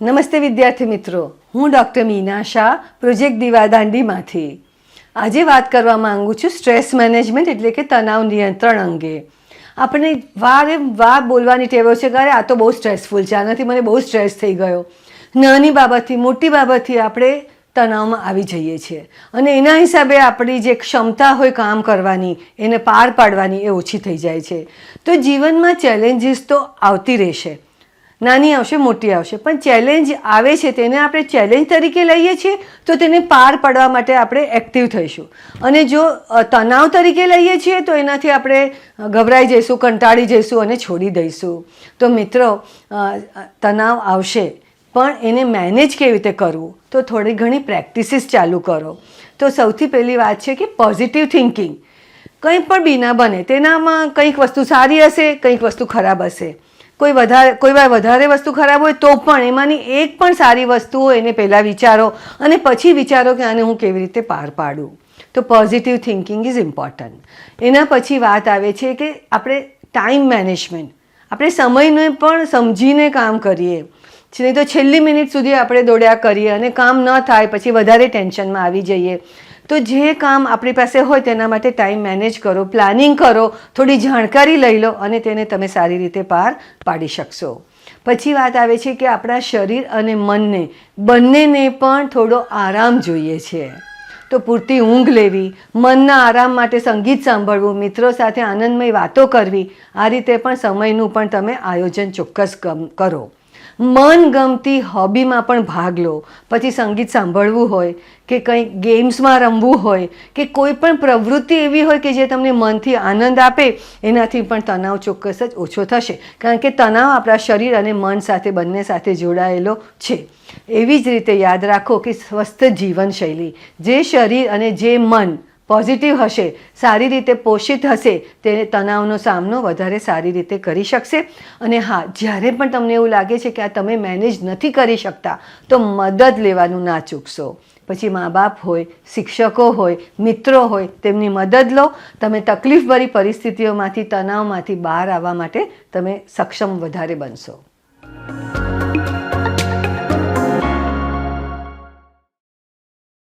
નમસ્તે વિદ્યાર્થી મિત્રો, હું ડૉક્ટર મીના શાહ, પ્રોજેક્ટ દીવાદાંડીમાંથી. આજે વાત કરવા માંગુ છું સ્ટ્રેસ મેનેજમેન્ટ એટલે કે તણાવ નિયંત્રણ અંગે. આપણે વારંવાર બોલવાની ટેવ છે કે અરે આ તો બહુ સ્ટ્રેસફુલ છે, આનાથી મને બહુ સ્ટ્રેસ થઈ ગયો. નાની બાબતથી મોટી બાબતથી આપણે તણાવમાં આવી જઈએ છીએ અને એના હિસાબે આપણી જે ક્ષમતા હોય કામ કરવાની, એને પાર પાડવાની, એ ઓછી થઈ જાય છે. તો જીવનમાં ચેલેન્જીસ તો આવતી રહેશે, નાની આવશે મોટી આવશે, પણ ચેલેન્જ આવે છે તેને આપણે ચેલેન્જ તરીકે લઈએ છીએ તો તેને પાર પાડવા માટે આપણે એક્ટિવ થઈશું. અને જો તણાવ તરીકે લઈએ છીએ તો એનાથી આપણે ગભરાઈ જઈશું, કંટાળી જઈશું અને છોડી દઈશું. તો મિત્રો, તણાવ આવશે પણ એને મેનેજ કેવી રીતે કરવું, તો થોડી ઘણી પ્રેક્ટિસીસ ચાલુ કરો. તો સૌથી પહેલી વાત છે કે પોઝિટિવ થિંકિંગ. કંઈ પણ બી ના બને, તેનામાં કંઈક વસ્તુ સારી હશે, કંઈક વસ્તુ ખરાબ હશે. કોઈ વાર વધારે વસ્તુ ખરાબ હોય તો પણ એમાંની એક પણ સારી વસ્તુ હોય એને પહેલાં વિચારો અને પછી વિચારો કે આને હું કેવી રીતે પાર પાડું. તો પોઝિટિવ થિંકિંગ ઇઝ ઇમ્પોર્ટન્ટ. એના પછી વાત આવે છે કે આપણે ટાઈમ મેનેજમેન્ટ, આપણે સમયને પણ સમજીને કામ કરીએ. નહીં તો છેલ્લી મિનિટ સુધી આપણે દોડ્યા કરીએ અને કામ ન થાય, પછી વધારે ટેન્શનમાં આવી જઈએ. તો જે કામ આપણી પાસે હોય તેના માટે ટાઈમ મેનેજ કરો, પ્લાનિંગ કરો, થોડી જાણકારી લઈ લો અને તેને તમે સારી રીતે પાર પાડી શકશો. પછી વાત આવે છે કે આપણા શરીર અને મનને બંનેને પણ થોડો આરામ જોઈએ છે. તો પૂરતી ઊંઘ લેવી, મનના આરામ માટે સંગીત સાંભળવું, મિત્રો સાથે આનંદમય વાતો કરવી, આ રીતે પણ સમયનું પણ તમે આયોજન ચોક્કસ કરો. મનગમતી હોબીમાં પણ ભાગ લો. પછી સંગીત સાંભળવું હોય કે કંઈક ગેમ્સમાં રમવું હોય કે કોઈ પણ પ્રવૃત્તિ એવી હોય કે જે તમને મનથી આનંદ આપે, એનાથી પણ તણાવ ચોક્કસ જ ઓછો થશે. કારણ કે તણાવ આપણા શરીર અને મન સાથે બંને સાથે જોડાયેલો છે. એવી જ રીતે યાદ રાખો કે સ્વસ્થ જીવનશૈલી, જે શરીર અને જે મન પોઝિટિવ હશે, સારી રીતે પોષિત હશે, તે તણાવનો સામનો વધારે સારી રીતે કરી શકશે. અને હા, જ્યારે પણ તમને એવું લાગે છે કે આ તમે મેનેજ નથી કરી શકતા તો મદદ લેવાનું ના ચૂકશો. પછી મા બાપ હોય, શિક્ષકો હોય, મિત્રો હોય, તેમની મદદ લો. તમે તકલીફભરી પરિસ્થિતિઓમાંથી, તણાવમાંથી બહાર આવવા માટે તમે સક્ષમ વધારે બનશો.